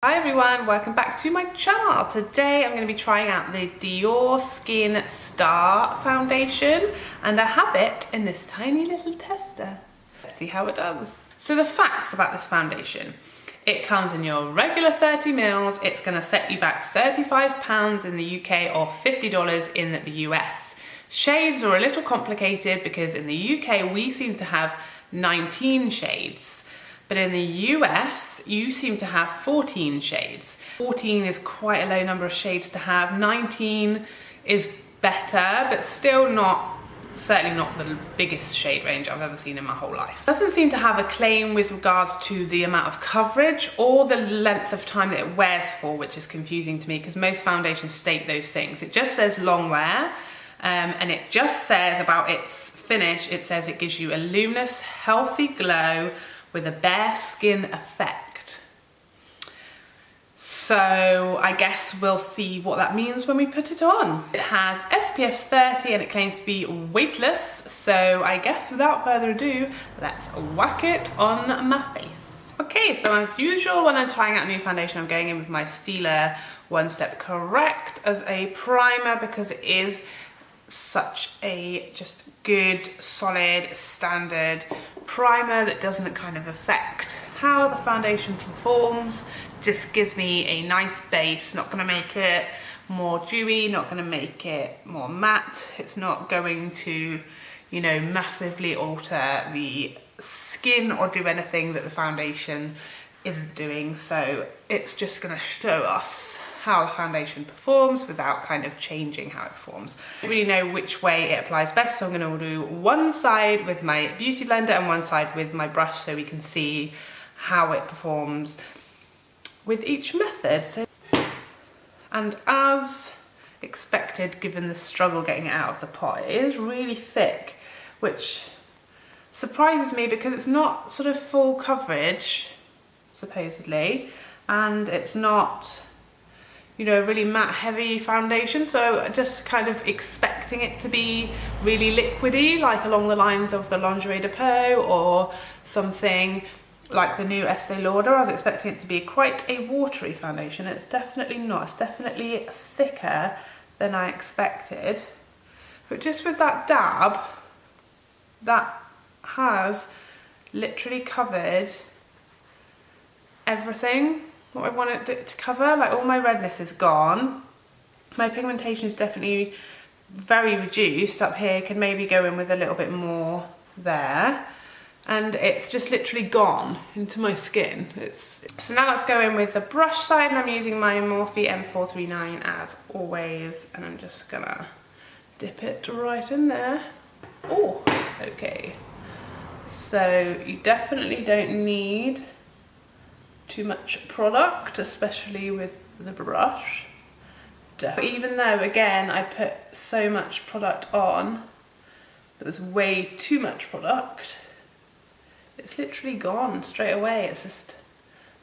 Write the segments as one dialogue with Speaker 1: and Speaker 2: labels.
Speaker 1: Hi everyone, welcome back to my channel. Today I'm going to be trying out the Diorskin Star Foundation and I have it in this tiny little tester. Let's see how it does. So the facts about this foundation. It comes in your regular 30 mils, it's going to set you back £35 in the UK or $50 in the US. Shades are a little complicated because in the UK we seem to have 19 shades. But in the US, you seem to have 14 shades. 14 is quite a low number of shades to have. 19 is better, but still not, certainly not the biggest shade range I've ever seen in my whole life. It doesn't seem to have a claim with regards to the amount of coverage or the length of time that it wears for, which is confusing to me because most foundations state those things. It just says long wear, and it just says about its finish, it says it gives you a luminous, healthy glow with a bare skin effect. So I guess we'll see what that means when we put it on. It has SPF 30 and it claims to be weightless. So I guess without further ado, let's whack it on my face. Okay, so as usual, when I'm trying out a new foundation, I'm going in with my Estee Lauder One Step Correct as a primer because it is such a just good, solid, standard primer that doesn't kind of affect how the foundation performs. Just gives me a nice base, not going to make it more dewy, not going to make it more matte. It's not going to, you know, massively alter the skin or do anything that the foundation isn't doing. So it's just going to show us how the foundation performs without kind of changing how it performs. I don't really know which way it applies best, so I'm going to do one side with my beauty blender and one side with my brush so we can see how it performs with each method. And as expected, given the struggle getting it out of the pot, it is really thick, which surprises me because it's not sort of full coverage, supposedly, and it's not, you know, really matte heavy foundation, so just kind of expecting it to be really liquidy, like along the lines of the Lingerie de Peau or something like the new Estee Lauder. I was expecting it to be quite a watery foundation. It's definitely not. It's definitely thicker than I expected. But just with that dab, that has literally covered everything what I wanted it to cover. Like, all my redness is gone. My pigmentation is definitely very reduced up here. Can maybe go in with a little bit more there. And it's just literally gone into my skin. So now let's go in with the brush side, and I'm using my Morphe M439 as always, and I'm just gonna dip it right in there. Oh, okay. So you definitely don't need too much product, especially with the brush. Even though, again, I put so much product on, there was way too much product, it's literally gone straight away. It's just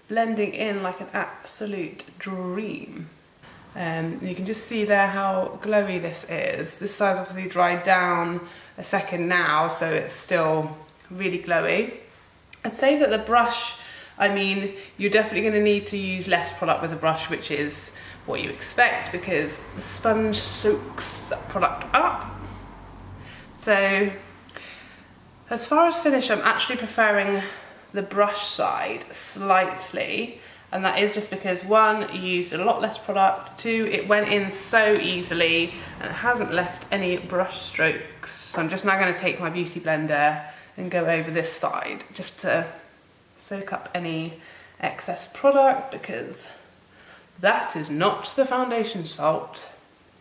Speaker 1: blending in like an absolute dream. You can just see there how glowy this is. This side's obviously dried down a second now, so it's still really glowy. I'd say that the brush, I mean, you're definitely going to need to use less product with a brush, which is what you expect because the sponge soaks that product up. So as far as finish, I'm actually preferring the brush side slightly, and that is just because, one, you used a lot less product, two, it went in so easily and it hasn't left any brush strokes. So I'm just now going to take my beauty blender and go over this side just to soak up any excess product, because that is not the foundation's fault.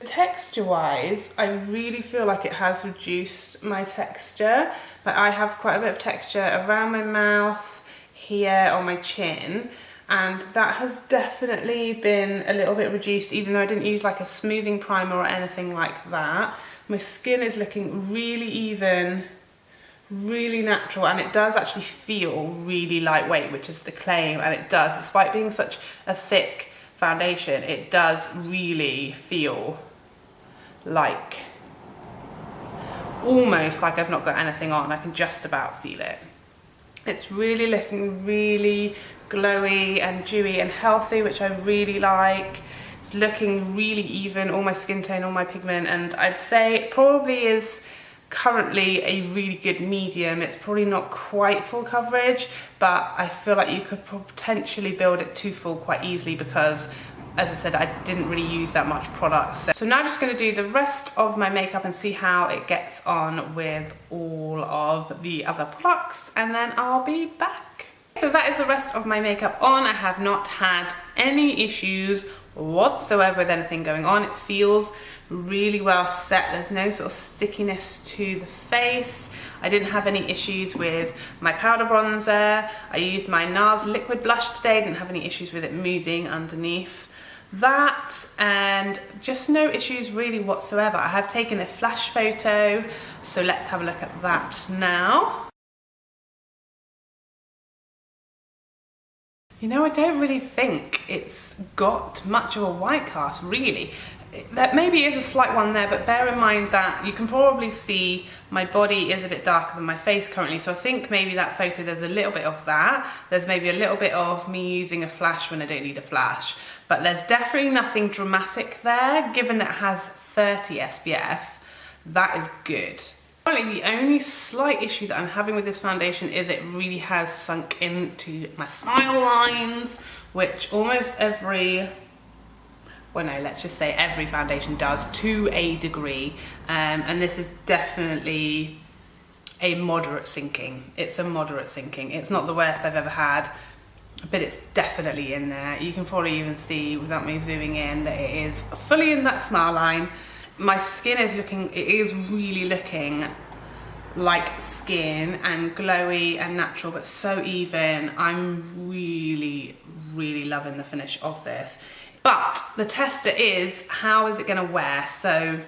Speaker 1: Texture wise, I really feel like it has reduced my texture. Like, I have quite a bit of texture around my mouth, here on my chin, and that has definitely been a little bit reduced, even though I didn't use like a smoothing primer or anything like that. My skin is looking really even, really natural, and it does actually feel really lightweight, which is the claim, and it does, despite being such a thick foundation, it does really feel like, almost like I've not got anything on. I can just about feel it. It's really looking really glowy and dewy and healthy, which I really like. It's looking really even, all my skin tone, all my pigment, and I'd say it probably is currently a really good medium. It's probably not quite full coverage, but I feel like you could potentially build it to full quite easily because, as I said, I didn't really use that much product. So now I'm just going to do the rest of my makeup and see how it gets on with all of the other products, and then I'll be back. So that is the rest of my makeup on. I have not had any issues whatsoever with anything going on. It feels really well set. There's no sort of stickiness to the face. I didn't have any issues with my powder bronzer. I used my NARS liquid blush today. Didn't have any issues with it moving underneath that, and just no issues really whatsoever. I have taken a flash photo, so let's have a look at that now. You know, I don't really think it's got much of a white cast, really. That maybe is a slight one there, but bear in mind that you can probably see my body is a bit darker than my face currently, so I think maybe that photo, there's a little bit of that. There's maybe a little bit of me using a flash when I don't need a flash, but there's definitely nothing dramatic there. Given that it has 30 SPF, that is good. Currently, the only slight issue that I'm having with this foundation is it really has sunk into my smile lines, which almost every, well no, let's just say every foundation does to a degree, and this is definitely a moderate sinking. It's a moderate sinking. It's not the worst I've ever had, but it's definitely in there. You can probably even see, without me zooming in, that it is fully in that smile line. My skin is looking, it is really looking like skin, and glowy and natural, but so even. I'm really, really loving the finish of this. But the tester is, how is it gonna wear? So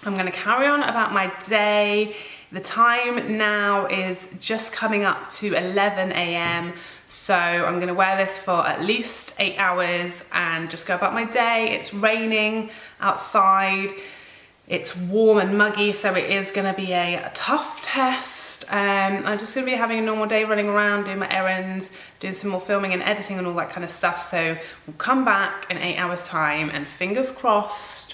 Speaker 1: I'm gonna carry on about my day. The time now is just coming up to 11 AM. So I'm gonna wear this for at least 8 hours and just go about my day. It's raining outside. It's warm and muggy, so it is gonna be a tough test. I'm just gonna be having a normal day, running around, doing my errands, doing some more filming and editing and all that kind of stuff. So we'll come back in 8 hours time, and fingers crossed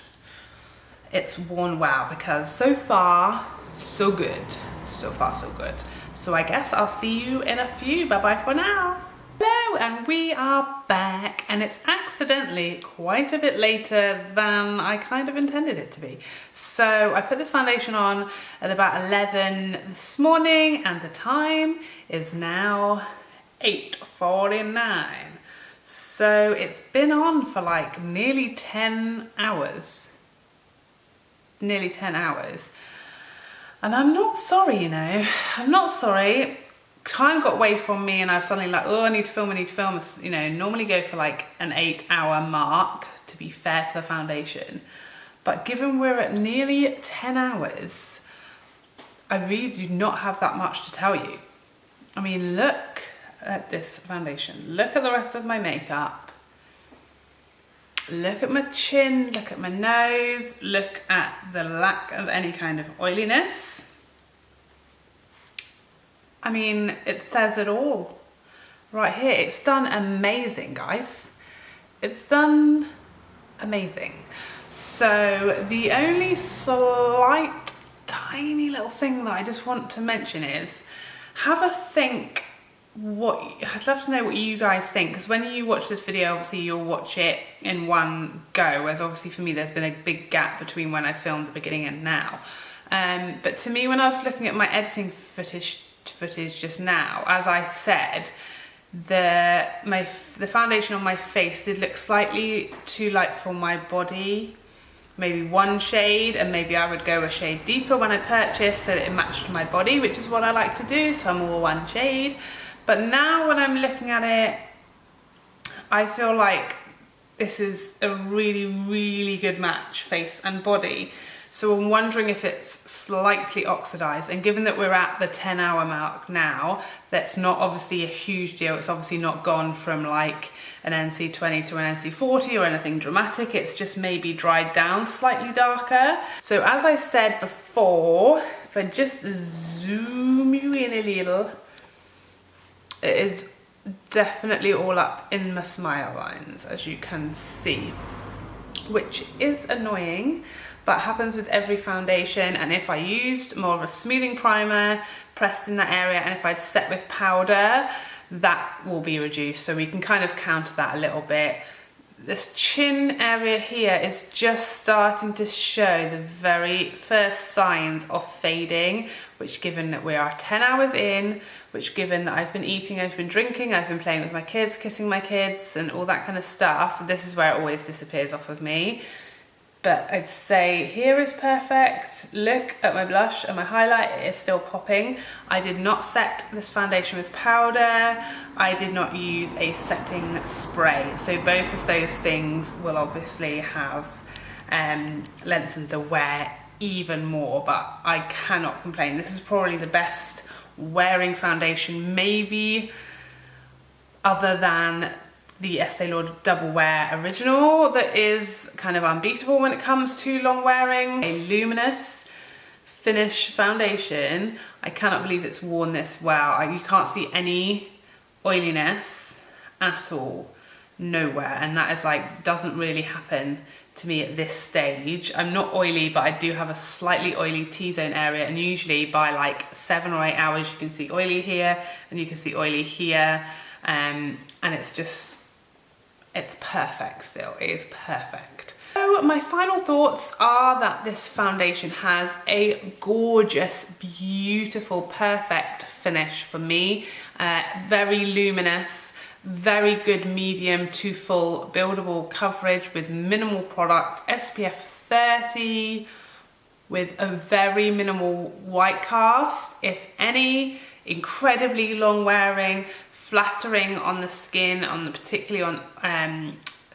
Speaker 1: it's worn well, because so far, so good. So far, so good. So I guess I'll see you in a few. Bye-bye for now. Hello, and we are back, and it's accidentally quite a bit later than I kind of intended it to be. So I put this foundation on at about 11 this morning, and the time is now 8:49. So it's been on for like nearly 10 hours. Nearly 10 hours. And I'm not sorry, you know. I'm not sorry. Time got away from me, and I was suddenly like, oh, I need to film, you know, normally go for like an 8-hour mark, to be fair to the foundation. But given we're at nearly 10 hours, I really do not have that much to tell you. I mean, look at this foundation. Look at the rest of my makeup. Look at my chin, look at my nose, look at the lack of any kind of oiliness. I mean, it says it all right here. It's done amazing, guys. It's done amazing. So the only slight, tiny little thing that I just want to mention is, have a think. I'd love to know what you guys think, because when you watch this video, obviously you'll watch it in one go, whereas obviously for me there's been a big gap between when I filmed the beginning and now. But to me, when I was looking at my editing footage just now, as I said, the foundation on my face did look slightly too light for my body. Maybe one shade, and maybe I would go a shade deeper when I purchased so that it matched my body, which is what I like to do, so I'm all one shade. But now when I'm looking at it, I feel like this is a really, really good match, face and body. So I'm wondering if it's slightly oxidized, and given that we're at the 10-hour mark now, that's not obviously a huge deal. It's obviously not gone from like an NC20 to an NC40 or anything dramatic. It's just maybe dried down slightly darker. So as I said before, if I just zoom you in a little, it is definitely all up in my smile lines, as you can see, which is annoying, but happens with every foundation. And if I used more of a smoothing primer pressed in that area, and if I'd set with powder, that will be reduced. So we can kind of counter that a little bit. This chin area here is just starting to show the very first signs of fading, which, given that we are 10 hours in, which given that I've been eating, I've been drinking, I've been playing with my kids, kissing my kids and all that kind of stuff, this is where it always disappears off of me. But I'd say here is perfect. Look at my blush and my highlight, it is still popping. I did not set this foundation with powder. I did not use a setting spray. So both of those things will obviously have lengthened the wear even more, but I cannot complain. This is probably the best wearing foundation, maybe other than the Estee Lauder Double Wear Original, that is kind of unbeatable when it comes to long wearing. A luminous finish foundation. I cannot believe it's worn this well. You can't see any oiliness at all, nowhere, and that is like, doesn't really happen to me at this stage. I'm not oily, but I do have a slightly oily T-zone area, and usually by like 7 or 8 hours you can see oily here and you can see oily here, and it's perfect still, it is perfect. So my final thoughts are that this foundation has a gorgeous, beautiful, perfect finish for me. Very luminous, very good medium to full buildable coverage with minimal product, SPF 30, with a very minimal white cast, if any, incredibly long wearing, flattering on the skin, particularly on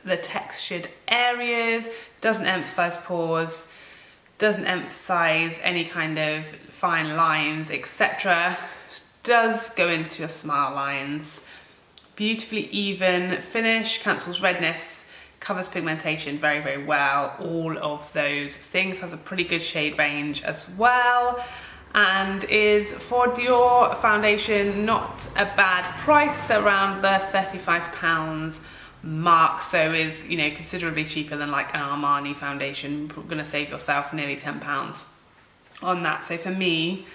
Speaker 1: the textured areas, doesn't emphasize pores, doesn't emphasize any kind of fine lines, etc. Does go into your smile lines. Beautifully even finish, cancels redness, covers pigmentation very, very well. All of those things, has a pretty good shade range as well, and is, for Dior foundation, not a bad price, around the £35 mark. So is, you know, considerably cheaper than like an Armani foundation. You're gonna save yourself nearly £10 on that. So for me,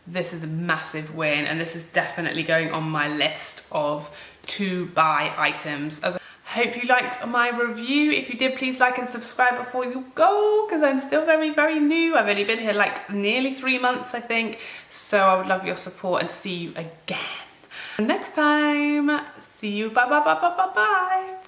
Speaker 1: this is a massive win, and this is definitely going on my list of to buy items. Hope you liked my review. If you did, please like and subscribe before you go, because I'm still very, very new. I've only been here like nearly 3 months, I think. So I would love your support, and see you again next time. See you, bye, bye, bye, bye, bye, bye.